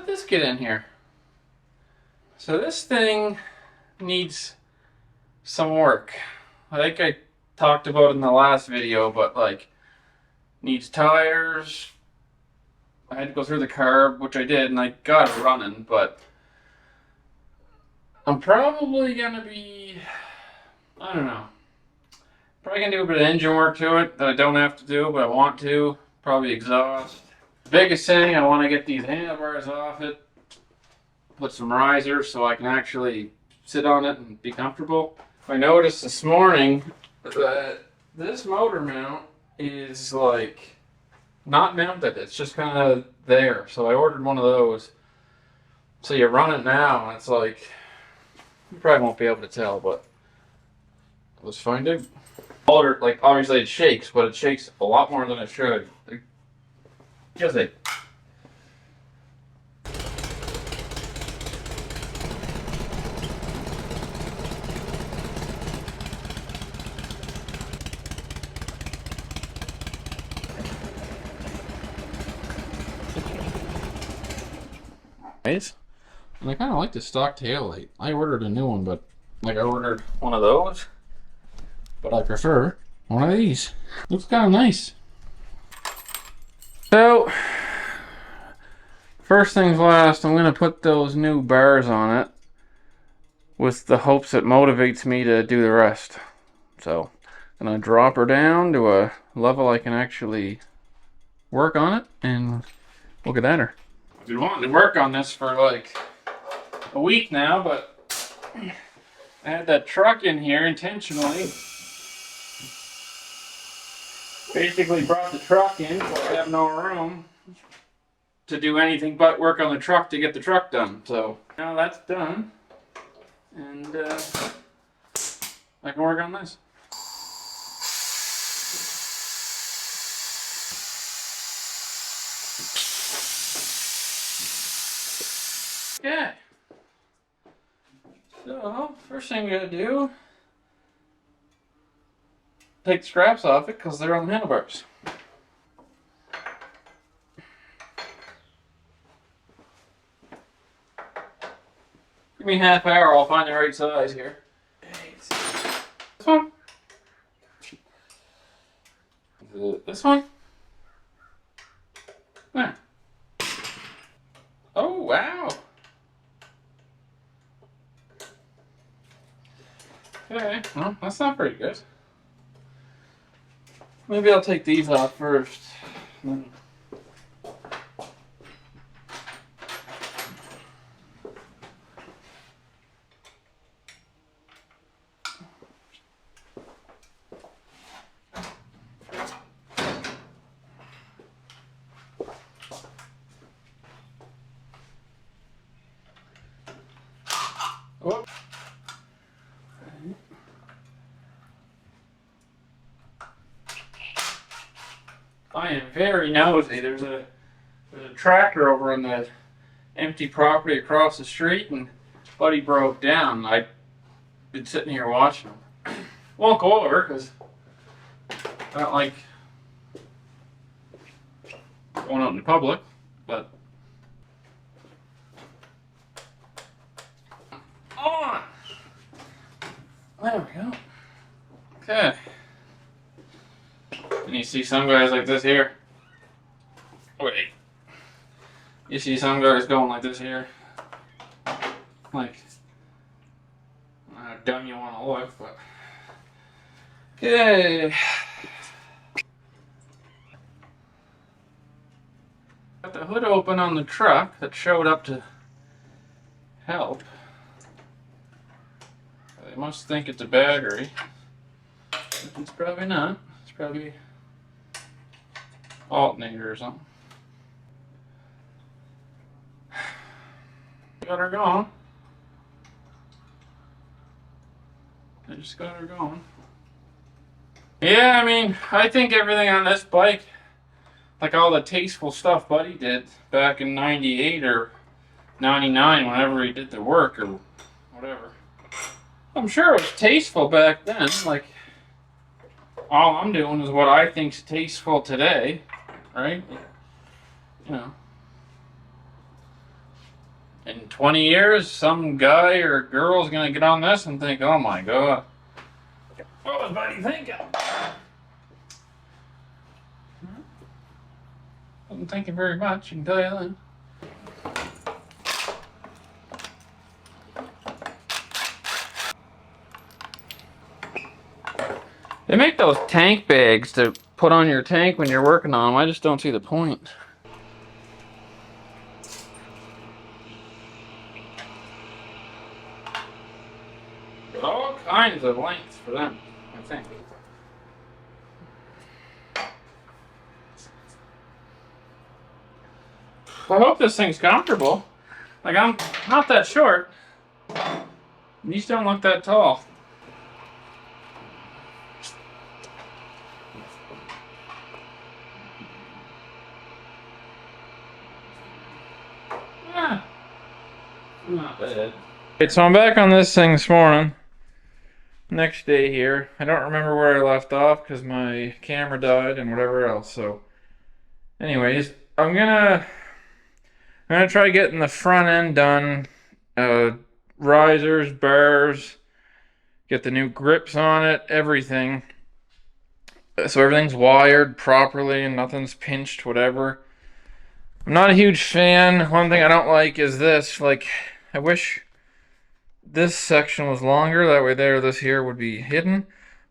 did this get in here? So this thing needs some work. I think I talked about it in the last video, but like needs tires. I had to go through the carb, which I did, and I got it running, but I'm probably gonna be, I don't know, probably gonna do a bit of engine work to it that I don't have to do, but I want to. Probably exhaust. Biggest thing, I want to get these handlebars off it, put some risers so I can actually sit on it and be comfortable. I noticed this morning that this motor mount is like not mounted, it's just kind of there. So I ordered one of those. So you run it now and it's like, you probably won't be able to tell, but let's find it. Like obviously it shakes, but it shakes a lot more than it should. Just like, and I kind of like the stock taillight. I ordered a new one, but like I ordered one of those, but I prefer one of these. Looks kind of nice. So, first things last, I'm going to put those new bars on it with the hopes it motivates me to do the rest. So, I'm going to drop her down to a level I can actually work on it, and we'll get at her. I've been wanting to work on this for like a week now, but I had that truck in here intentionally. Basically brought the truck in, so I have no room to do anything but work on the truck to get the truck done. So now that's done, and I can work on this. Okay. So first thing we gotta do, take the scraps off it because they're on the handlebars. Give me a half hour, I'll find the right size here. This one? This one? There. Oh, wow. Okay, well, that's not very good. Maybe I'll take these off first. Oh. I am very nosy. There's a tractor over on the empty property across the street, and Buddy broke down. I've been sitting here watching him. Won't go over because I don't like going out in the public, but on. There we go. Okay. And you see some guys like this here. Wait. You see some guys going like this here. Like, I don't know how dumb you want to look, but. Okay. Got the hood open on the truck that showed up to help. They must think it's a battery. It's probably not. It's probably alternator or something. Got her going. I just got her going. Yeah, I mean, I think everything on this bike, like all the tasteful stuff Buddy did back in 98 or 99, whenever he did the work or whatever. I'm sure it was tasteful back then. Like, all I'm doing is what I think's tasteful today, right? You know. In 20 years, some guy or girl's gonna get on this and think, oh my god, what was Buddy thinking? Wasn't thinking very much, I can tell you that. They make those tank bags to put on your tank when you're working on them. I just don't see the point. There's all kinds of lengths for them, I think. I hope this thing's comfortable. Like, I'm not that short. These don't look that tall. Ah, not bad. Alright, so I'm back on this thing this morning. Next day here. I don't remember where I left off because my camera died and whatever else. So, anyways, I'm gonna try getting the front end done. Risers, bars, get the new grips on it, everything. So everything's wired properly and nothing's pinched, whatever. I'm not a huge fan. One thing I don't like is this. Like, I wish this section was longer. That way this here would be hidden.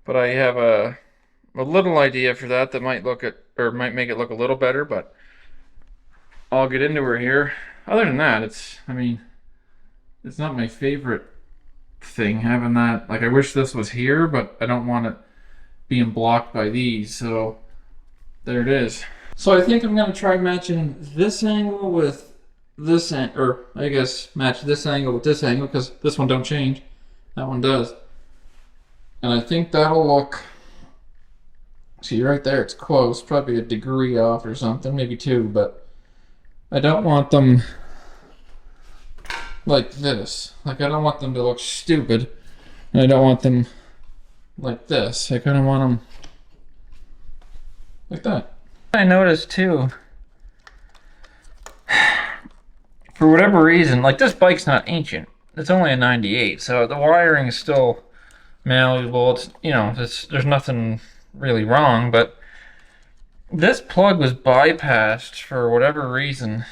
But I have a little idea for that might might make it look a little better, but I'll get into her here. Other than that, it's not my favorite thing having that. Like, I wish this was here, but I don't want it being blocked by these, so there it is. So I think I'm gonna try matching this angle with this angle, or I guess match this angle with this angle, because this one don't change, that one does. And I think that'll look, see right there, it's close, probably a degree off or something, maybe 2, but I don't want them like this. Like, I don't want them to look stupid, and I don't want them like this. I kind of want them like that. I noticed too, for whatever reason, like, this bike's not ancient. It's only a 98, so the wiring is still malleable. It's, you know, there's nothing really wrong, but this plug was bypassed for whatever reason.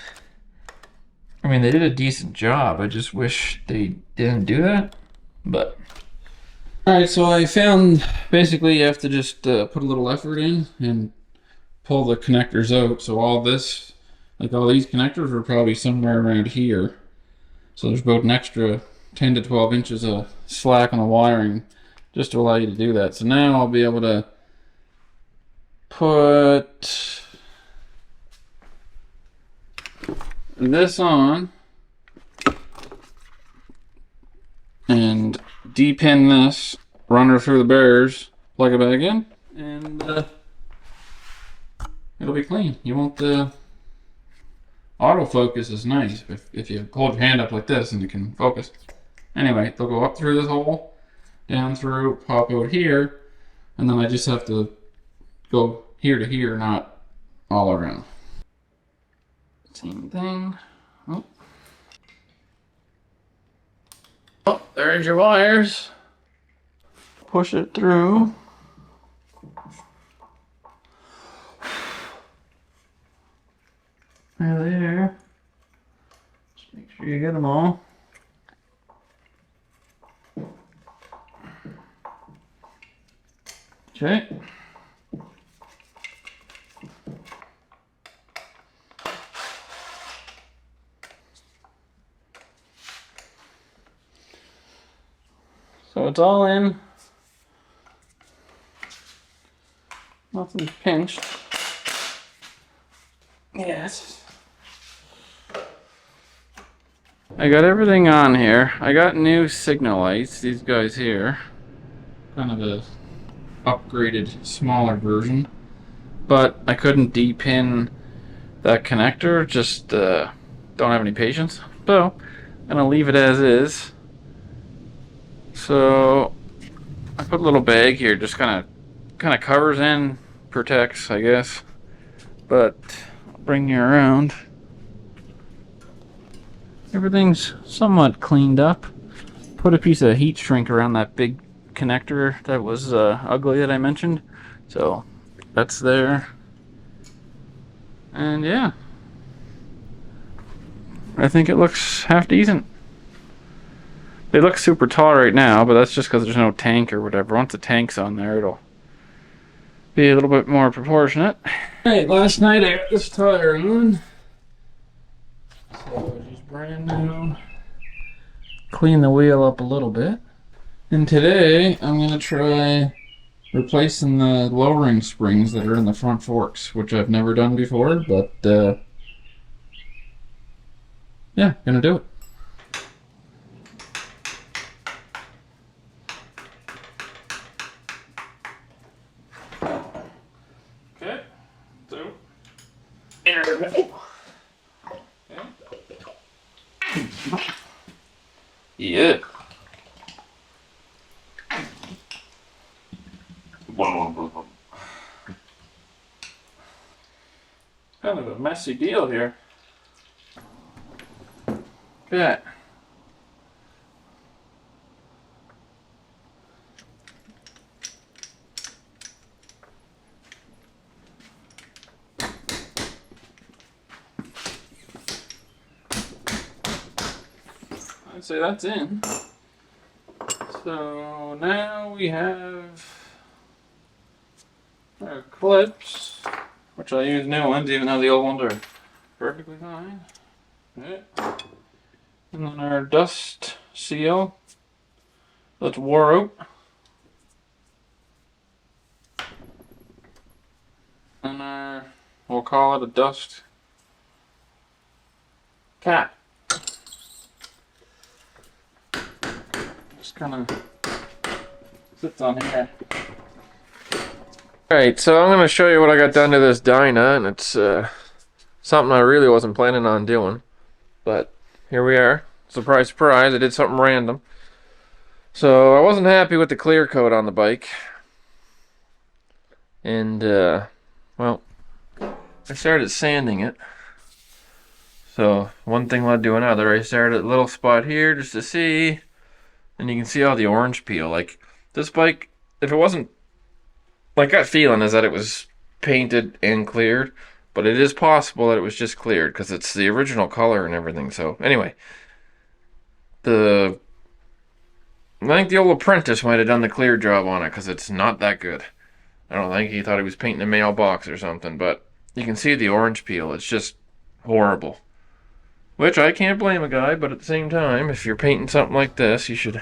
I mean, they did a decent job. I just wish they didn't do that, but... Alright, so I found, basically you have to just put a little effort in and pull the connectors out. So all this, like all these connectors are probably somewhere around here. So there's about an extra 10 to 12 inches of slack on the wiring just to allow you to do that. So now I'll be able to put this on and D-pin this, run her through the bears, plug it back in, and it'll be clean. You won't, autofocus is nice if you hold your hand up like this and you can focus. Anyway, they'll go up through this hole, down through, pop out here, and then I just have to go here to here, not all around. Same thing. Oh, there's your wires. Push it through. There. Just make sure you get them all. Okay. So it's all in. Nothing's pinched. Yes. I got everything on here. I got new signal lights, these guys here. Kind of a upgraded, smaller version. But I couldn't D-pin that connector, just don't have any patience. So, I'm gonna leave it as is. So, I put a little bag here, just kind of covers in, protects, I guess. But I'll bring you around. everything's somewhat cleaned up. Put a piece of heat shrink around that big connector that was ugly that I mentioned. So that's there. And yeah, I think it looks half decent. They look super tall right now, but that's just because there's no tank or whatever. Once the tank's on there, it'll be a little bit more proportionate. Alright, last night I got this tire on. So it's brand new. Clean the wheel up a little bit. And today I'm going to try replacing the lowering springs that are in the front forks, which I've never done before, but yeah, gonna do it. Okay, so yeah. Kind of a messy deal here. Okay. I'd say that's in. So now we have our clips, which I use new ones, even though the old ones are perfectly fine. Okay. And then our dust seal that's wore out. And our, we'll call it a dust cap. Just kind of sits on here. Alright, so I'm going to show you what I got done to this Dyna, and it's something I really wasn't planning on doing. But here we are. Surprise, surprise, I did something random. So I wasn't happy with the clear coat on the bike. And, well, I started sanding it. So one thing led to another. I started at a little spot here just to see. And you can see all the orange peel. Like, this bike, if it wasn't, my gut feeling is that it was painted and cleared. But it is possible that it was just cleared because it's the original color and everything. So anyway, I think the old apprentice might have done the clear job on it because it's not that good. I don't think he thought he was painting a mailbox or something, but you can see the orange peel. It's just horrible. Which I can't blame a guy, but at the same time, if you're painting something like this, you should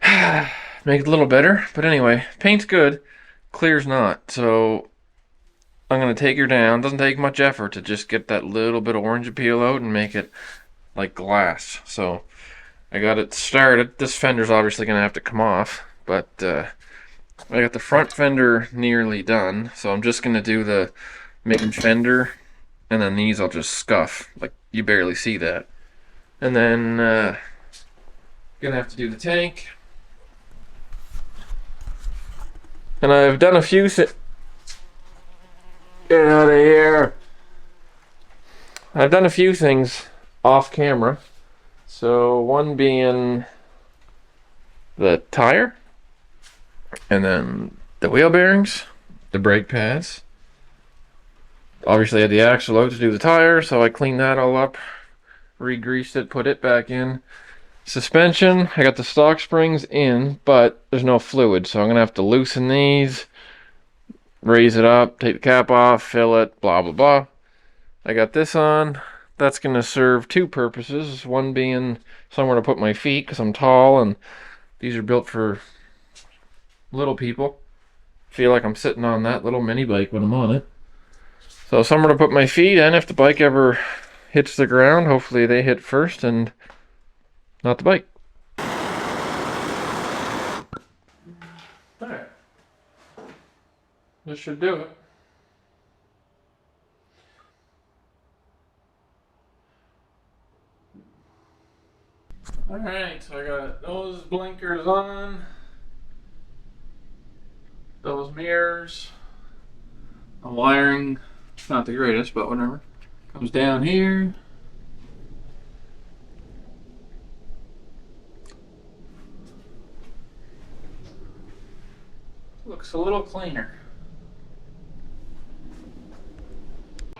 make it a little better. But anyway, paint's good, clear's not. So I'm going to take her down. Doesn't take much effort to just get that little bit of orange peel out and make it like glass. So I got it started. This fender's obviously going to have to come off, but I got the front fender nearly done. So I'm just going to do the main fender, and then these I'll just scuff. Like, you barely see that. And then gonna have to do the tank. And I've done a few Get out of here. I've done a few things off camera. So one being the tire, and then the wheel bearings, the brake pads. Obviously I had the axle out to do the tire, so I cleaned that all up, re-greased it, put it back in. Suspension, I got the stock springs in, but there's no fluid, so I'm gonna have to loosen these, raise it up, take the cap off, fill it, blah blah blah. I got this on. That's gonna serve two purposes, one being somewhere to put my feet because I'm tall and these are built for little people. Feel like I'm sitting on that little mini bike when I'm on it. So somewhere to put my feet, and if the bike ever hits the ground, hopefully they hit first and not the bike. Alright. This should do it. Alright, so I got those blinkers on, those mirrors, the wiring. Not the greatest, but whatever. Comes down here, Looks a little cleaner.